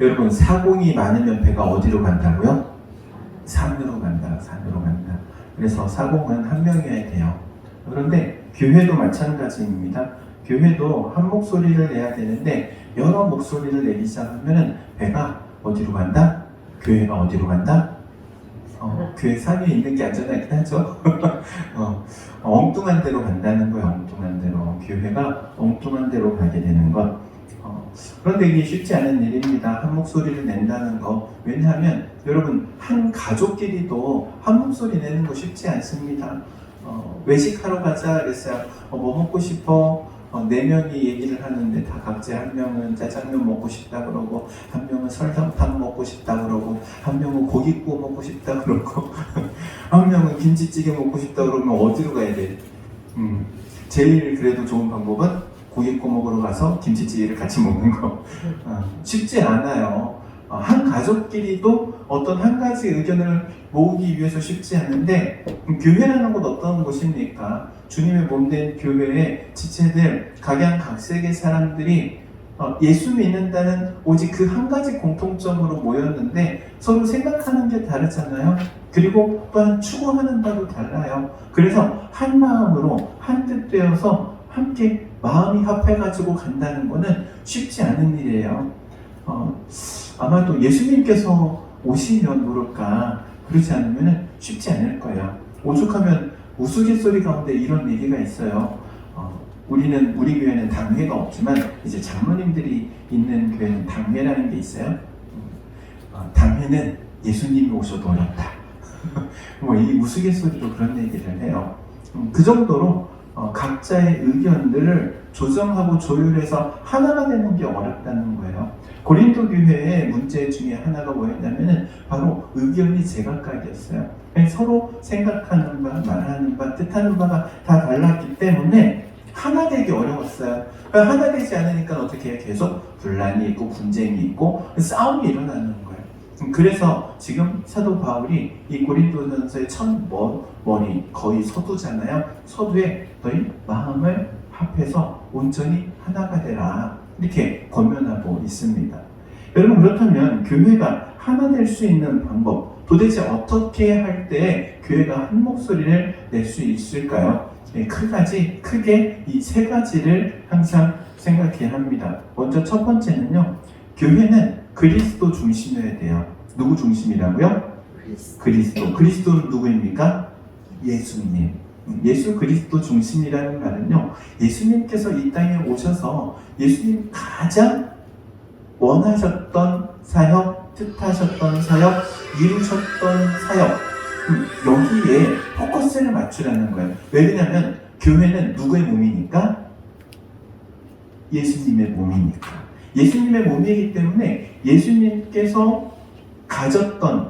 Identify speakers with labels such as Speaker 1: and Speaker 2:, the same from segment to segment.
Speaker 1: 여러분, 사공이 많으면 배가 어디로 간다고요? 산으로 간다, 산으로 간다. 그래서 사공은 한 명이어야 돼요. 그런데 교회도 마찬가지입니다. 교회도 한 목소리를 내야 되는데 여러 목소리를 내기 시작하면 배가 어디로 간다? 교회가 어디로 간다? 교회 산 위에 있는 게 안전하긴 하죠. 엉뚱한 데로 간다는 거예요. 엉뚱한 데로. 교회가 엉뚱한 데로 가게 되는 것. 그런데 이게 쉽지 않은 일입니다. 한 목소리를 낸다는 거. 왜냐하면 여러분, 한 가족끼리도 한 목소리 내는 거 쉽지 않습니다. 외식하러 가자 그랬어요. 뭐 먹고 싶어? 4명이 얘기를 하는데 다 각자 한 명은 짜장면 먹고 싶다 그러고, 한 명은 설탕탕 먹고 싶다 그러고, 한 명은 고기 구워 먹고 싶다 그러고, 한 명은 김치찌개 먹고 싶다 그러면 어디로 가야 돼? 제일 그래도 좋은 방법은 고기 구워 먹으러 가서 김치찌개를 같이 먹는 거. 쉽지 않아요. 한 가족끼리도 어떤 한 가지 의견을 모으기 위해서 쉽지 않은데, 교회라는 곳 어떤 곳입니까? 주님의 몸된 교회의 지체들, 각양각색의 사람들이 예수 믿는다는 오직 그 한 가지 공통점으로 모였는데 서로 생각하는 게 다르잖아요. 그리고 또한 추구하는 바도 달라요. 그래서 한 마음으로 한 뜻 되어서 함께 마음이 합해가지고 간다는 거는 쉽지 않은 일이에요. 아마도 예수님께서 오시면 모를까, 그렇지 않으면 쉽지 않을 거예요. 오죽하면 우스갯소리 가운데 이런 얘기가 있어요. 우리 교회는 당회가 없지만 이제 장로님들이 있는 교회는 당회라는 게 있어요. 당회는 예수님이 오셔도 어렵다. 이 우스갯소리로 그런 얘기를 해요. 그 정도로 각자의 의견들을 조정하고 조율해서 하나가 되는 게 어렵다는 거예요. 고린도 교회의 문제 중에 하나가 뭐였냐면은 바로 의견이 제각각이었어요. 서로 생각하는 바, 말하는 바, 뜻하는 바가 다 달랐기 때문에 하나 되기 어려웠어요. 하나 되지 않으니까 어떻게 해요? 계속 분란이 있고 분쟁이 있고 싸움이 일어나는 거예요. 그래서 지금 사도 바울이 이 고린도전서의 첫 머리, 거의 서두잖아요. 서두에 너희 마음을 합해서 온전히 하나가 되라, 이렇게 권면하고 있습니다. 여러분, 그렇다면 교회가 하나 될 수 있는 방법, 도대체 어떻게 할 때 교회가 한 목소리를 낼 수 있을까요? 크게 이 3가지를 항상 생각해야 합니다. 먼저 첫 번째는요, 교회는 그리스도 중심이어야 돼요. 누구 중심이라고요? 그리스도. 그리스도는 누구입니까? 예수님. 예수 그리스도 중심이라는 말은요, 예수님께서 이 땅에 오셔서 예수님 가장 원하셨던 사역, 뜻하셨던 사역, 이루셨던 사역, 여기에 포커스를 맞추라는 거예요. 왜냐하면 교회는 누구의 몸이니까? 예수님의 몸이니까. 예수님의 몸이기 때문에 예수님께서 가졌던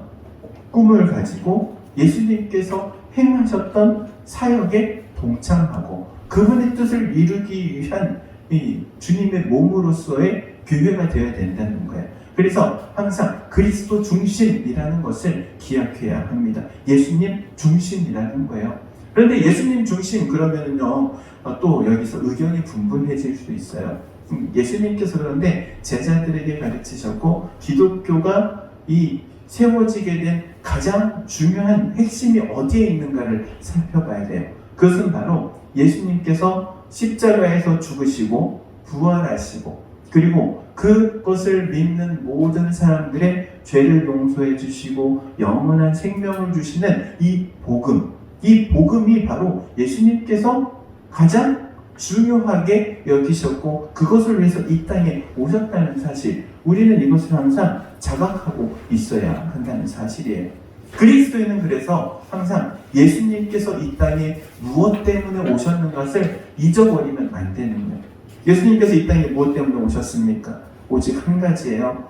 Speaker 1: 꿈을 가지고 예수님께서 행하셨던 사역에 동참하고 그분의 뜻을 이루기 위한 이 주님의 몸으로서의 교회가 되어야 된다는 거예요. 그래서 항상 그리스도 중심이라는 것을 기억해야 합니다. 예수님 중심이라는 거예요. 그런데 예수님 중심 그러면은요, 또 여기서 의견이 분분해질 수 있어요. 예수님께서 그런데 제자들에게 가르치셨고 기독교가 이 세워지게 된 가장 중요한 핵심이 어디에 있는가를 살펴봐야 돼요. 그것은 바로 예수님께서 십자가에서 죽으시고 부활하시고 그리고 그것을 믿는 모든 사람들의 죄를 용서해 주시고 영원한 생명을 주시는 이 복음이 바로 예수님께서 가장 중요하게 여기셨고 그것을 위해서 이 땅에 오셨다는 사실, 우리는 이것을 항상 자각하고 있어야 한다는 사실이에요. 그리스도인은 그래서 항상 예수님께서 이 땅에 무엇 때문에 오셨는 것을 잊어버리면 안 되는 거예요. 예수님께서 이 땅에 무엇 때문에 오셨습니까? 오직 한 가지예요.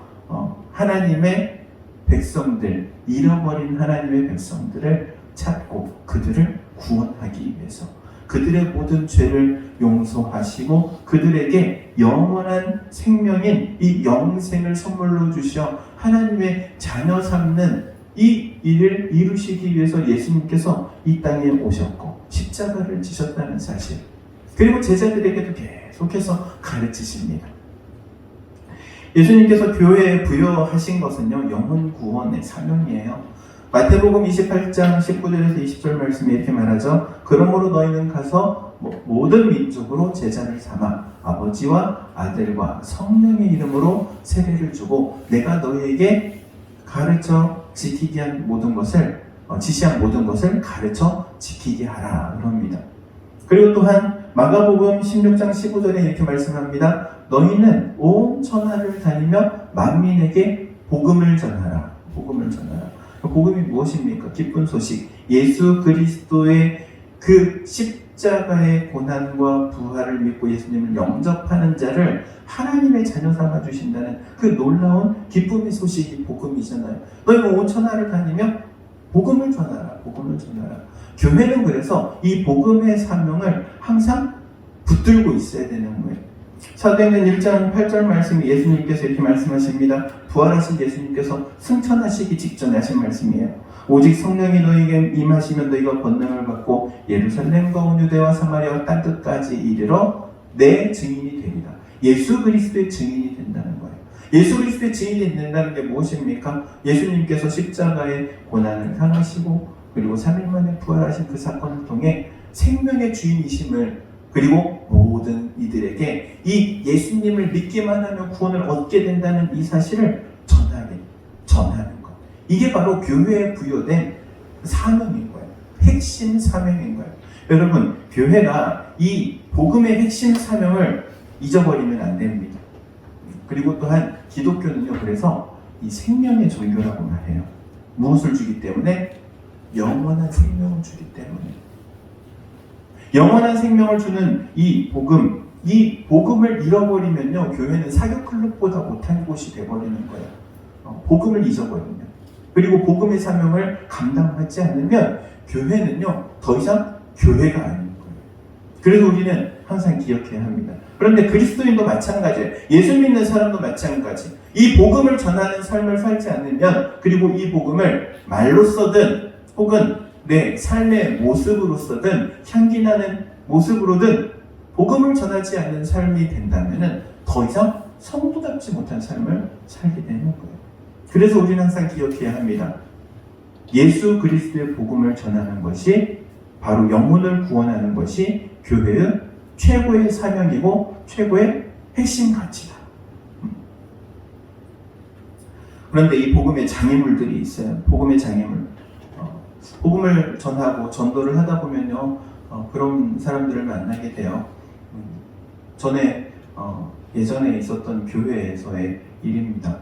Speaker 1: 하나님의 백성들, 잃어버린 하나님의 백성들을 찾고 그들을 구원하기 위해서, 그들의 모든 죄를 용서하시고 그들에게 영원한 생명인 이 영생을 선물로 주셔 하나님의 자녀 삼는 이 일을 이루시기 위해서 예수님께서 이 땅에 오셨고 십자가를 지셨다는 사실, 그리고 제자들에게도 계속해서 가르치십니다. 예수님께서 교회에 부여하신 것은요, 영혼 구원의 사명이에요. 마태복음 28장 19절에서 20절 말씀에 이렇게 말하죠. 그러므로 너희는 가서 모든 민족으로 제자를 삼아 아버지와 아들과 성령의 이름으로 세례를 주고 내가 너희에게 가르쳐 지키게 한 모든 것을 지시한 모든 것을 가르쳐 지키게 하라 그럽니다. 그리고 또한 마가복음 16장 15절에 이렇게 말씀합니다. 너희는 온 천하를 다니며 만민에게 복음을 전하라. 복음을 전하라. 복음이 무엇입니까? 기쁜 소식. 예수 그리스도의 그 십자가의 고난과 부활을 믿고 예수님을 영접하는 자를 하나님의 자녀 삼아 주신다는 그 놀라운 기쁨의 소식이 복음이잖아요. 너희는 온 천하를 다니며 복음을 전하라. 복음을 전하라. 교회는 그래서 이 복음의 사명을 항상 붙들고 있어야 되는 거예요. 사도행전 1장 8절 말씀이 예수님께서 이렇게 말씀하십니다. 부활하신 예수님께서 승천하시기 직전에 하신 말씀이에요. 오직 성령이 너희에게 임하시면 너희가 권능을 받고 예루살렘과 온 유대와 사마리아와 땅 끝까지 이르러 내 증인이 되리라. 예수 그리스도의 증인이 된다는 거예요. 예수 그리스도의 증인이 된다는 게 무엇입니까? 예수님께서 십자가의 고난을 당하시고 그리고 3일 만에 부활하신 그 사건을 통해 생명의 주인이심을 그리고 모든 이들에게 이 예수님을 믿기만 하면 구원을 얻게 된다는 이 사실을 전하는 것. 이게 바로 교회에 부여된 사명인 거예요. 핵심 사명인 거예요. 여러분, 교회가 이 복음의 핵심 사명을 잊어버리면 안 됩니다. 그리고 또한 기독교는요, 그래서 이 생명의 종교라고 말해요. 무엇을 주기 때문에? 영원한 생명을 주기 때문에. 영원한 생명을 주는 이 복음을 잃어버리면요, 교회는 사교 클럽보다 못한 곳이 되어버리는 거예요. 복음을 잊어버리면. 그리고 복음의 사명을 감당하지 않으면 교회는요, 더 이상 교회가 아닌 거예요. 그래서 우리는 항상 기억해야 합니다. 그런데 그리스도인도 마찬가지예요. 예수 믿는 사람도 마찬가지. 이 복음을 전하는 삶을 살지 않으면, 그리고 이 복음을 말로서든 혹은 내 삶의 모습으로서든 향기나는 모습으로든 복음을 전하지 않는 삶이 된다면 더 이상 성도답지 못한 삶을 살게 되는 거예요. 그래서 우리는 항상 기억해야 합니다. 예수 그리스도의 복음을 전하는 것이 바로 영혼을 구원하는 것이 교회의 최고의 사명이고 최고의 핵심 가치다. 그런데 이 복음의 장애물들이 있어요. 복음의 장애물. 복음을 전하고 전도를 하다 보면요, 그런 사람들을 만나게 돼요. 예전에 있었던 교회에서의 일입니다.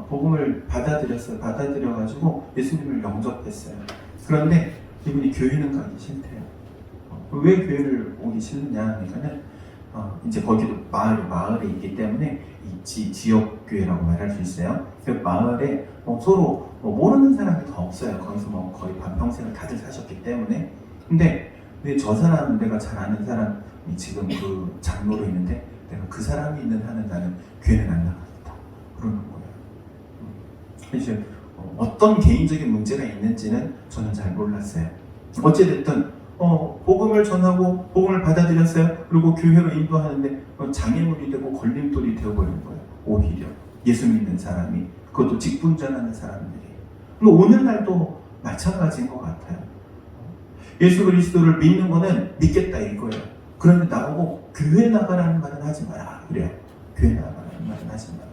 Speaker 1: 복음을 받아들여가지고 예수님을 영접했어요. 그런데 이분이 교회는 가기 싫대요. 왜 교회를 오기 싫느냐 하니까는 이제 거기도 마을에 있기 때문에 지역 교회라고 말할 수 있어요. 그 마을에 서로 모르는 사람이 더 없어요. 거기서 거의 반평생을 다들 사셨기 때문에. 근데 저 사람, 내가 잘 아는 사람이 지금 그 장로로 있는데 내가 그 사람이 있는 한은 나는 교회는 안 나가겠다 그러는 거예요. 그래서 어떤 개인적인 문제가 있는지는 저는 잘 몰랐어요. 어찌됐든 복음을 전하고 복음을 받아들였어요. 그리고 교회로 인도하는데 장애물이 되고 걸림돌이 되어버린 거예요. 오히려 예수 믿는 사람이, 그것도 직분전하는 사람들이. 오늘날도 마찬가지인 것 같아요. 예수 그리스도를 믿는 거는 믿겠다 이거예요. 그런데 나보고 교회 나가라는 말은 하지 마라 그래요. 교회 나가라는 말은 하지 마라.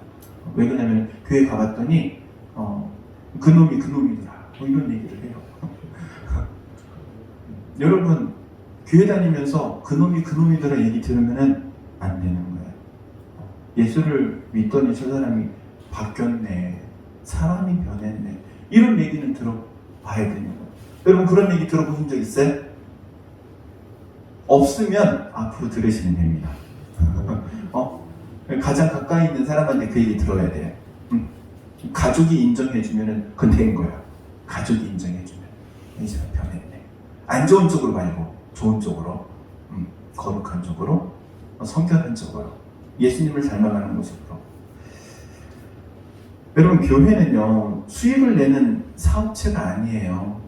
Speaker 1: 왜 그러냐면 교회 가봤더니 그놈이 그놈이더라 이런 얘기를 해요. 여러분, 교회 다니면서 그놈이 그놈이더라 얘기 들으면 안 되는 거예요. 예수를 믿더니 저 사람이 바뀌었네, 사람이 변했네, 이런 얘기는 들어봐야 되는 거예요. 여러분, 그런 얘기 들어보신 적 있어요? 없으면 앞으로 들으시면 됩니다. 가장 가까이 있는 사람한테 그 얘기 들어야 돼요. 가족이 인정해주면 그건 된 거야. 가족이 인정해주면 이 사람 변했네. 안 좋은 쪽으로 말고 좋은 쪽으로, 거룩한 쪽으로, 성결한 쪽으로, 예수님을 닮아가는 모습으로. 여러분, 교회는요, 수익을 내는 사업체가 아니에요.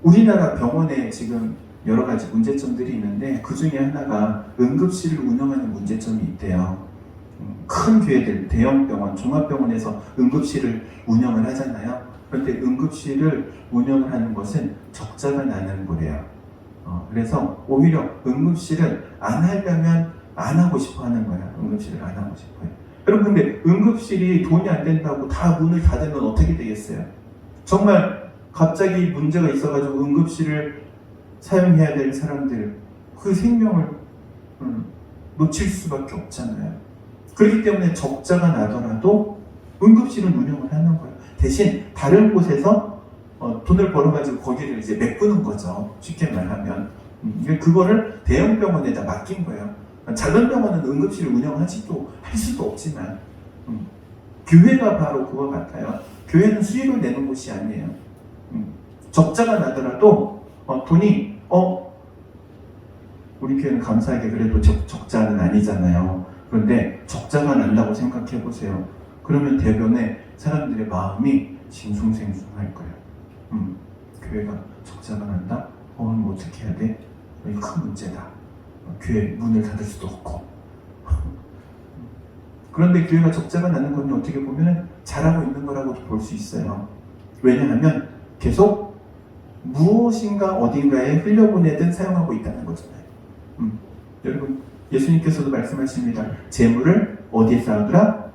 Speaker 1: 우리나라 병원에 지금 여러 가지 문제점들이 있는데 그 중에 하나가 응급실을 운영하는 문제점이 있대요. 큰 교회들, 대형 병원, 종합병원에서 응급실을 운영을 하잖아요. 그런데 응급실을 운영을 하는 것은 적자가 나는 거래요. 그래서 오히려 응급실을 안 하려면 안 하고 싶어 하는 거야. 응급실을 안 하고 싶어요. 여러분, 근데 응급실이 돈이 안 된다고 다 문을 닫으면 어떻게 되겠어요? 정말 갑자기 문제가 있어가지고 응급실을 사용해야 될 사람들, 그 생명을 놓칠 수밖에 없잖아요. 그렇기 때문에 적자가 나더라도 응급실은 운영을 하는 거예요. 대신 다른 곳에서 돈을 벌어가지고 거기를 이제 메꾸는 거죠. 쉽게 말하면. 그거를 대형 병원에다 맡긴 거예요. 작은 병원은 응급실을 할 수도 없지만, 교회가 바로 그와 같아요. 교회는 수익을 내는 곳이 아니에요. 적자가 나더라도 돈이 우리 교회는 감사하게 그래도 적자는 아니잖아요. 그런데 적자가 난다고 생각해 보세요. 그러면 대변에 사람들의 마음이 싱숭생숭할 거예요. 교회가 적자가 난다? 그럼 어떻게 해야 돼? 이거 큰 문제다. 교회 문을 닫을 수도 없고. 그런데 교회가 적자가 나는 건 어떻게 보면 잘하고 있는 거라고도 볼 수 있어요. 왜냐하면 계속 무엇인가 어딘가에 흘려보내든 사용하고 있다는 거잖아요. 여러분, 예수님께서도 말씀하십니다. 재물을 어디에 쌓아두라?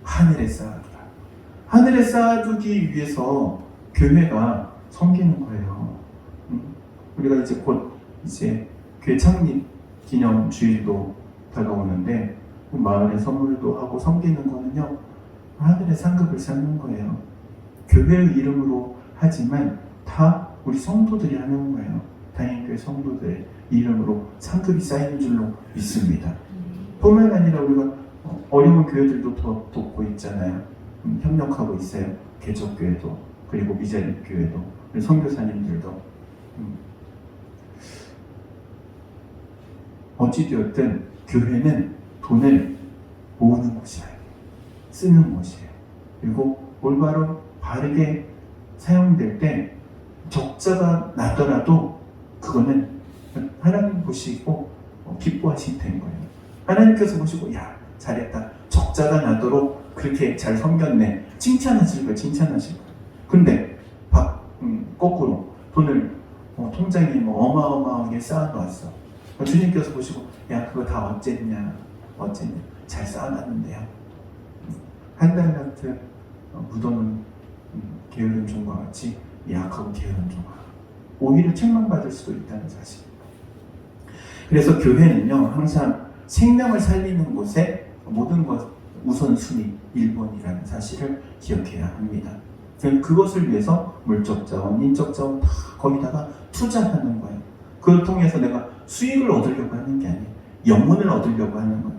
Speaker 1: 하늘에 쌓아두라. 하늘에 쌓아두기 위해서 교회가 섬기는 거예요. 우리가 이제 곧 교회 창립 기념 주일도 다가오는데 마을에 선물도 하고 섬기는 거는요, 하늘에 상급을 쌓는 거예요. 교회의 이름으로 하지만 다 우리 성도들이 하는 거예요. 다행교회 성도들 이름으로 상급이 쌓이는 줄로 믿습니다. 뿐만 아니라 우리가 어려운 교회들도 더 돕고 있잖아요. 협력하고 있어요. 개척교회도, 그리고 미자립교회도, 우리 선교사님들도. 어찌되었든 교회는 돈을 모으는 곳이에요. 쓰는 곳이에요. 그리고 올바로 바르게 사용될 때 적자가 나더라도 그거는 하나님 보시고 기뻐하시면 되는 거예요. 하나님께서 보시고, 야, 잘했다. 적자가 나도록 그렇게 잘 섬겼네. 칭찬하실 거예요. 근데 거꾸로 돈을 통장에 어마어마하게 쌓아놓았어. 주님께서 보시고, 야, 그거 다 어쨌냐. 잘 쌓아놨는데요. 한 달란트 묻어놓은 게으른 종과 같이 약하고 게으른 종아, 오히려 책망받을 수도 있다는 사실. 그래서 교회는요, 항상 생명을 살리는 곳에 모든 것 우선순위 1번이라는 사실을 기억해야 합니다. 그것을 위해서 물적 자원, 인적 자원 다 거기다가 투자하는 거예요. 그걸 통해서 내가 수익을 얻으려고 하는 게 아니에요. 영혼을 얻으려고 하는 거예요.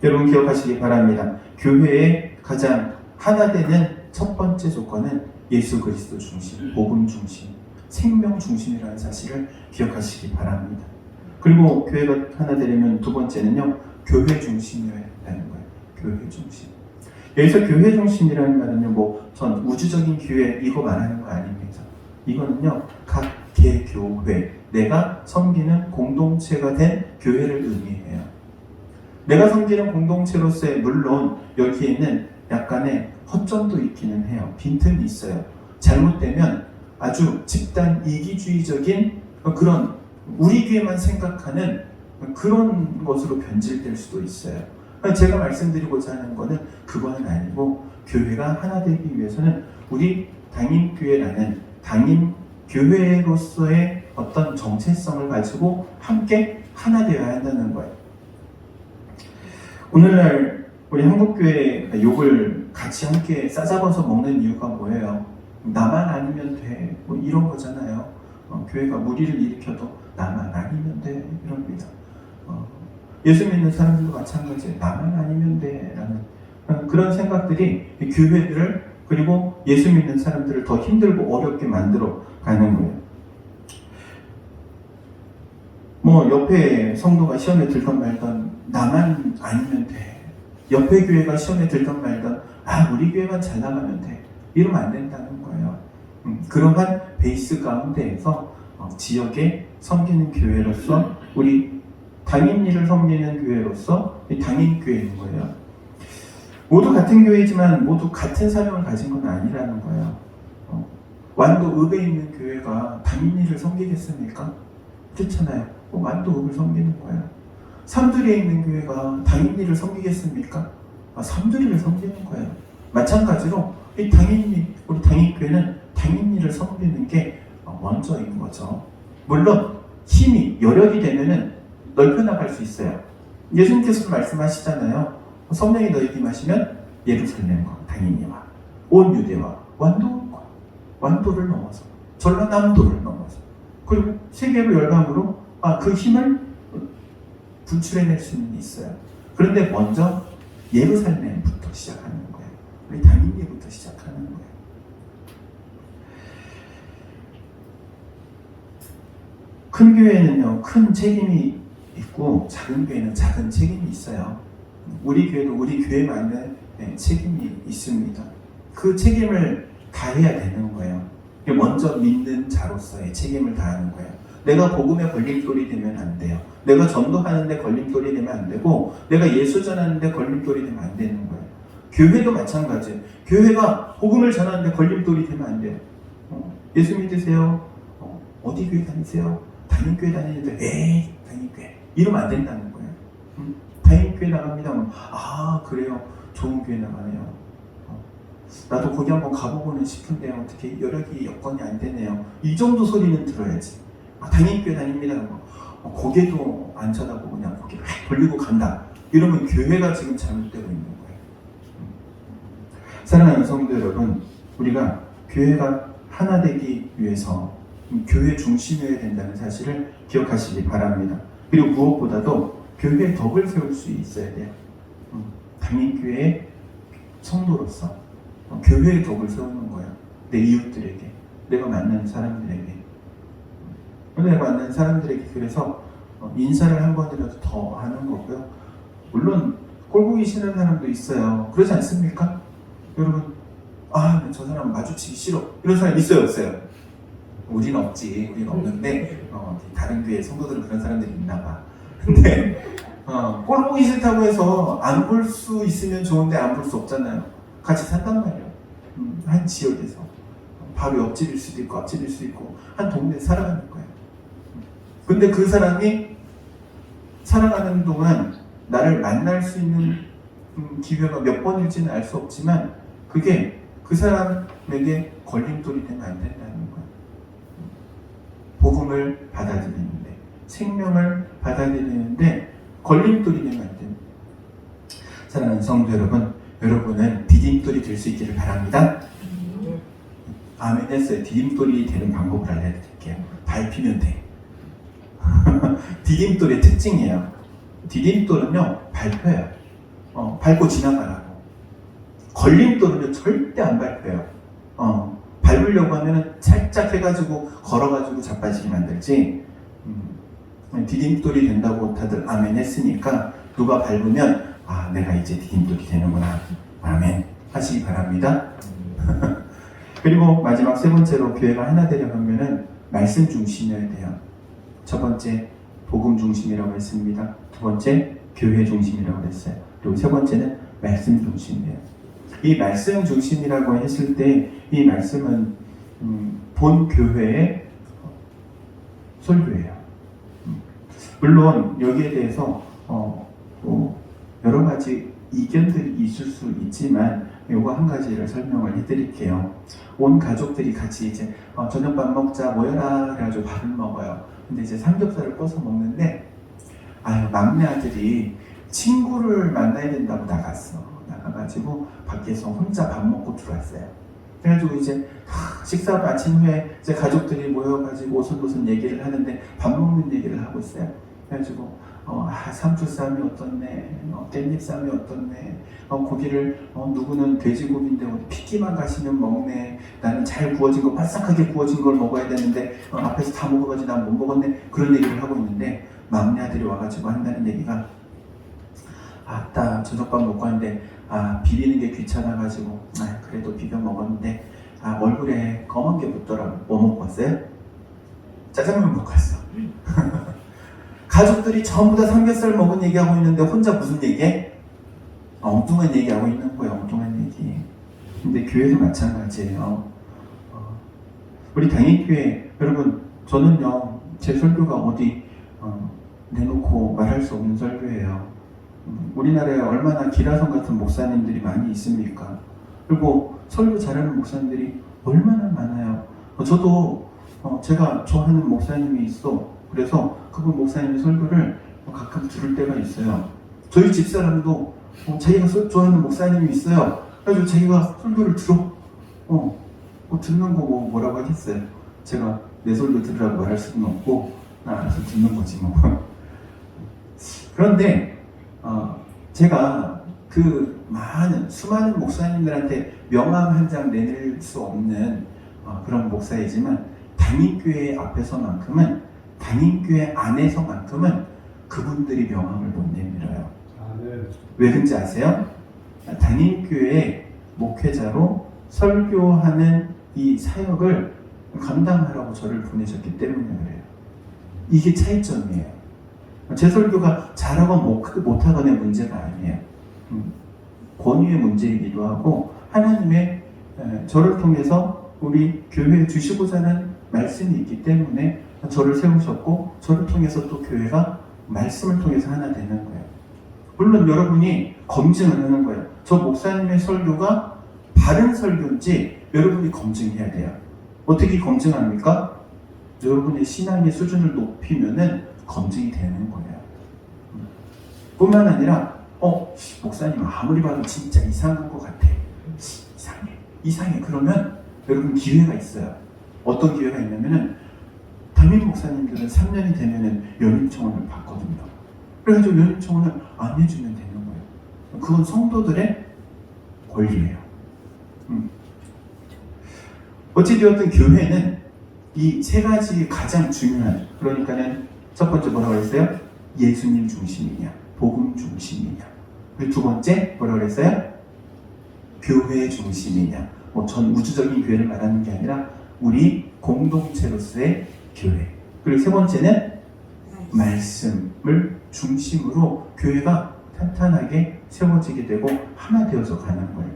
Speaker 1: 여러분 기억하시기 바랍니다. 교회의 가장 하나 되는 첫 번째 조건은 예수 그리스도 중심, 복음 중심, 생명 중심이라는 사실을 기억하시기 바랍니다. 그리고 교회가 하나 되려면 두 번째는요, 교회 중심이어야 한다는 거예요. 교회 중심. 여기서 교회 중심이라는 말은요, 전 우주적인 교회 이거 말하는 거 아닙니다. 이거는요, 각 개교회, 내가 섬기는 공동체가 된 교회를 의미해요. 내가 섬기는 공동체로서의, 물론 여기에는 약간의 허점도 있기는 해요. 빈틈이 있어요. 잘못되면 아주 집단 이기주의적인 그런 우리 교회만 생각하는 그런 것으로 변질될 수도 있어요. 제가 말씀드리고자 하는 거는 그거는 아니고, 교회가 하나 되기 위해서는 우리 당임교회라는 당임교회로서의 어떤 정체성을 가지고 함께 하나 되어야 한다는 거예요. 오늘날 우리 한국교회 욕을 같이 함께 싸잡아서 먹는 이유가 뭐예요? 나만 아니면 돼, 이런 거잖아요. 교회가 무리를 일으켜도 나만 아니면 돼, 이럽니다. 예수 믿는 사람들도 마찬가지예요. 나만 아니면 돼 라는 그런 생각들이 교회들을, 그리고 예수 믿는 사람들을 더 힘들고 어렵게 만들어 가는 거예요. 옆에 성도가 시험에 들건 말건 나만 아니면 돼, 옆에 교회가 시험에 들건 말건 우리 교회만 잘 나가면 돼, 이러면 안 된다는 거예요. 그러한 베이스 가운데에서 지역에 섬기는 교회로서, 우리 당임일을 섬기는 교회로서 당임교회인 거예요. 모두 같은 교회지만 모두 같은 사명을 가진 건 아니라는 거예요. 완도 읍에 있는 교회가 당인리를 섬기겠습니까? 그렇잖아요. 완도 읍을 섬기는 거예요. 삼두리에 있는 교회가 당인리를 섬기겠습니까? 삼두리를 섬기는 거예요. 마찬가지로 이 당인리, 우리 당인교회는 당인리를 섬기는 게 먼저인 거죠. 물론 힘이 여력이 되면은 넓혀 나갈 수 있어요. 예수님께서도 말씀하시잖아요. 성령이 너희에게 임하시면 예루살렘과 당인리와 온 유대와 완도를 넘어서 전라남도를 넘어서 그리고 세계로 열방으로 그 힘을 분출해낼 수는 있어요. 그런데 먼저 예루살렘부터 시작하는 거예요. 우리 당인리부터 시작하는 거예요. 큰 교회는요, 큰 책임이 있고 작은 교회는 작은 책임이 있어요. 우리 교회도 우리 교회만의 책임이 있습니다. 그 책임을 다해야 되는 거예요. 먼저 믿는 자로서의 책임을 다하는 거예요. 내가 복음에 걸림돌이 되면 안 돼요. 내가 전도하는데 걸림돌이 되면 안 되고 내가 예수 전하는데 걸림돌이 되면 안 되는 거예요. 교회도 마찬가지예요. 교회가 복음을 전하는데 걸림돌이 되면 안 돼요. 예수 믿으세요? 어디 교회 다니세요? 당인교회 다니는데 에이 당인교회 이러면 안 된다는 거예요. 당인교회 나갑니다. 그래요. 좋은 교회 나가네요. 나도 거기 한번 가보고는 싶은데 어떻게 여력이 여건이 안 되네요. 이 정도 소리는 들어야지. 당인교회 다닙니다. 고개도 안 쳐다보고 그냥 고개를 돌리고 간다. 이러면 교회가 지금 잘못되고 있는 거예요. 사랑하는 성도 여러분, 우리가 교회가 하나 되기 위해서 교회 중심이어야 된다는 사실을 기억하시기 바랍니다. 그리고 무엇보다도 교회에 덕을 세울 수 있어야 돼요. 당인교회의 성도로서 교회의 덕을 세우는 거예요. 내 이웃들에게, 내가 만난 사람들에게. 내가 만난 사람들에게 그래서 인사를 한 번이라도 더 하는 거고요. 물론 꼴보기 싫은 사람도 있어요. 그렇지 않습니까? 여러분, 저 사람 마주치기 싫어. 이런 사람 있어요, 없어요? 우린 없지. 우린 없는데 다른 교회 성도들은 그런 사람들이 있나 봐. 근데 꼴 보기 싫다고 해서 안 볼 수 있으면 좋은데 안 볼 수 없잖아요. 같이 산단 말이에요. 한 지역에서 바로 옆집일 수도 있고 앞집일 수도 있고 한 동네에 살아가는 거예요. 근데 그 사람이 살아가는 동안 나를 만날 수 있는 기회가 몇 번일지는 알 수 없지만 그게 그 사람에게 걸림돌이 되면 안 된다는 거예요. 복음을 받아들이는데, 생명을 받아들이는데 걸림돌이 되면 안 됩니다. 사랑하는 성도 여러분, 여러분은 디딤돌이 될 수 있기를 바랍니다. 아멘 했어요. 디딤돌이 되는 방법을 알려드릴게요. 밟히면 돼. 디딤돌의 특징이에요. 디딤돌은요, 밟혀요. 밟고 지나가라고. 걸림돌은요, 절대 안 밟혀요. 밟으려고 하면 살짝 해가지고 걸어가지고 자빠지게 만들지. 디딤돌이 된다고 다들 아멘 했으니까 누가 밟으면 내가 이제 디딤돌이 되는구나. 아멘 하시기 바랍니다. 그리고 마지막 세 번째로 교회가 하나 되려면은 말씀 중심이어야 돼요. 첫 번째 복음 중심이라고 했습니다. 두 번째 교회 중심이라고 했어요. 그리고 세 번째는 말씀 중심이에요. 이 말씀 중심이라고 했을 때 이 말씀은 본 교회의 설교예요. 물론 여기에 대해서 여러 가지 이견들이 있을 수 있지만 요거 한 가지를 설명을 해드릴게요. 온 가족들이 같이 이제 저녁밥 먹자 모여라 그래가지고 밥을 먹어요. 근데 이제 삼겹살을 꺼서 먹는데 막내 아들이 친구를 만나야 된다고 나가가지고 밖에서 혼자 밥 먹고 들어왔어요. 그래가지고 이제 식사 마친 후에 이제 가족들이 모여가지고 오손도손 얘기를 하는데 밥 먹는 얘기를 하고 있어요. 그래가지고 삼투쌈이 어떻네, 깻잎쌈이 어떻네, 고기를 누구는 돼지고기인데 핏기만 가시면 먹네, 나는 잘 구워진 거 바삭하게 구워진 걸 먹어야 되는데 앞에서 다 먹어가지고 난 못 먹었네, 그런 얘기를 하고 있는데 막내 아들이 와가지고 한다는 얘기가 저녁밥 먹고 하는데 비비는 게 귀찮아가지고 그래도 비벼 먹었는데 얼굴에 검은 게 묻더라고. 뭐 먹고 왔어요? 짜장면 먹고 왔어. 가족들이 전부 다 삼겹살 먹은 얘기하고 있는데 혼자 무슨 얘기해? 엉뚱한 얘기하고 있는 거예요. 엉뚱한 얘기. 근데 교회도 마찬가지예요. 우리 당일교회 여러분, 저는요 제 설교가 어디 내놓고 말할 수 없는 설교예요. 우리나라에 얼마나 기라성 같은 목사님들이 많이 있습니까? 그리고 설교 잘하는 목사님들이 얼마나 많아요. 저도 제가 좋아하는 목사님이 있어. 그래서 그분 목사님의 설교를 가끔 들을 때가 있어요. 저희 집사람도 자기가 좋아하는 목사님이 있어요. 그래서 자기가 설교를 들어. 듣는 거 뭐라고 하겠어요. 제가 내 설교 들으라고 말할 수는 없고 알아서 듣는 거지 뭐. 그런데 제가 그 수많은 목사님들한테 명함 한 장 내낼 수 없는 그런 목사이지만 단임교회 앞에서만큼은, 단임교회 안에서만큼은 그분들이 명함을 못 내밀어요. 왜 그런지 아세요? 단임교회 목회자로 설교하는 이 사역을 감당하라고 저를 보내셨기 때문에 그래요. 이게 차이점이에요. 제 설교가 잘하건 못하건의 문제가 아니에요. 권위의 문제이기도 하고, 하나님의 저를 통해서 우리 교회에 주시고자 하는 말씀이 있기 때문에 저를 세우셨고, 저를 통해서 또 교회가 말씀을 통해서 하나 되는 거예요. 물론 여러분이 검증을 하는 거예요. 저 목사님의 설교가 바른 설교인지 여러분이 검증해야 돼요. 어떻게 검증합니까? 여러분의 신앙의 수준을 높이면은 검증이 되는 거예요. 뿐만 아니라 목사님 아무리 봐도 진짜 이상한 것 같아. 이상해. 그러면 여러분 기회가 있어요. 어떤 기회가 있냐면은 담임 목사님들은 3년이 되면은 연임청원을 받거든요. 그래가지고 연임청원을 안 해주면 되는 거예요. 그건 성도들의 권리예요. 어찌되었든 교회는 이 세 가지 가장 중요한, 그러니까는 첫 번째 뭐라고 했어요? 예수님 중심이냐, 복음 중심이냐. 그리고 두 번째 뭐라고 했어요? 교회 중심이냐. 전 우주적인 교회를 말하는 게 아니라 우리 공동체로서의 교회. 그리고 세 번째는 말씀을 중심으로 교회가 탄탄하게 세워지게 되고 하나 되어서 가는 거예요.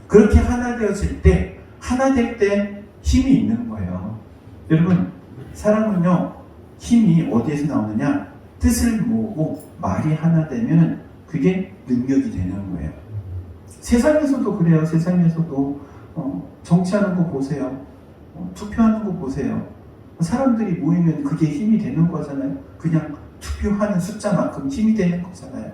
Speaker 1: 그렇게 하나 되어질 때, 하나 될 때 힘이 있는 거예요. 여러분, 사람은요 힘이 어디에서 나오느냐? 뜻을 모으고 말이 하나 되면 그게 능력이 되는 거예요. 세상에서도 그래요. 세상에서도 정치하는 거 보세요. 투표하는 거 보세요. 사람들이 모이면 그게 힘이 되는 거잖아요. 그냥 투표하는 숫자만큼 힘이 되는 거잖아요.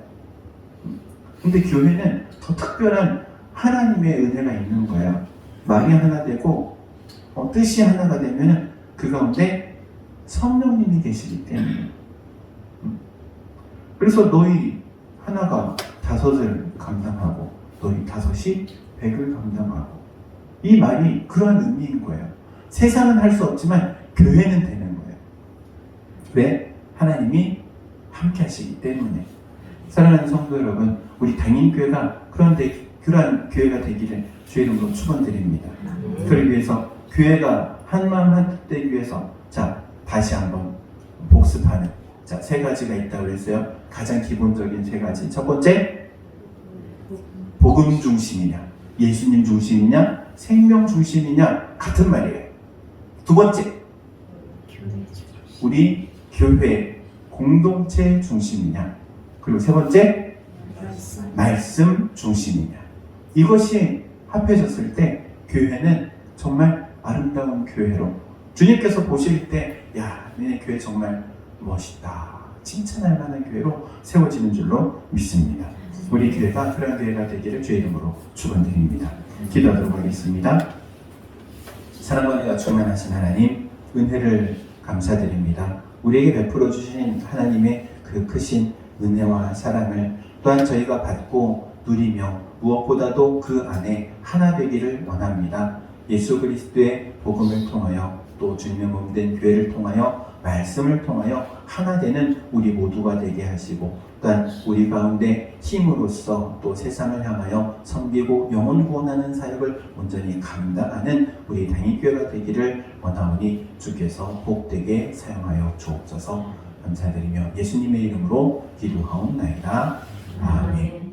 Speaker 1: 근데 교회는 더 특별한 하나님의 은혜가 있는 거예요. 말이 하나 되고 뜻이 하나가 되면 그 가운데 성령님이 계시기 때문에. 그래서 너희 하나가 다섯을 감당하고 너희 다섯이 100을 감당하고, 이 말이 그러한 의미인 거예요. 세상은 할 수 없지만 교회는 되는 거예요. 왜? 하나님이 함께 하시기 때문에. 사랑하는 성도 여러분, 우리 당임교회가 그러한 교회가 되기를 주의 이름으로 축원드립니다. 그러기 위해서 교회가 한마음 한뜻 되기 위해서 다시 한번 복습하는 세 가지가 있다고 그랬어요. 가장 기본적인 세 가지. 첫 번째, 복음 중심이냐, 예수님 중심이냐, 생명 중심이냐, 같은 말이에요. 두 번째, 우리 교회 공동체 중심이냐, 그리고 세 번째, 말씀 중심이냐. 이것이 합해졌을 때 교회는 정말 아름다운 교회로, 주님께서 보실 때 야, 너네 교회 정말 멋있다, 칭찬할 만한 교회로 세워지는 줄로 믿습니다. 우리 교회가 그런 교회가 되기를 주의 이름으로 축원드립니다. 기도하도록 하겠습니다. 사랑과 은혜가 충만하신 하나님, 은혜를 감사드립니다. 우리에게 베풀어 주신 하나님의 그 크신 은혜와 사랑을 또한 저희가 받고 누리며 무엇보다도 그 안에 하나 되기를 원합니다. 예수 그리스도의 복음을 통하여 또 주님의 몸된 교회를 통하여 말씀을 통하여 하나 되는 우리 모두가 되게 하시고, 또한 우리 가운데 힘으로써 또 세상을 향하여 섬기고 영혼 구원하는 사역을 온전히 감당하는 우리 당일교회가 되기를 원하오니 주께서 복되게 사용하여 주옵소서. 감사드리며 예수님의 이름으로 기도하옵나이다. 아멘.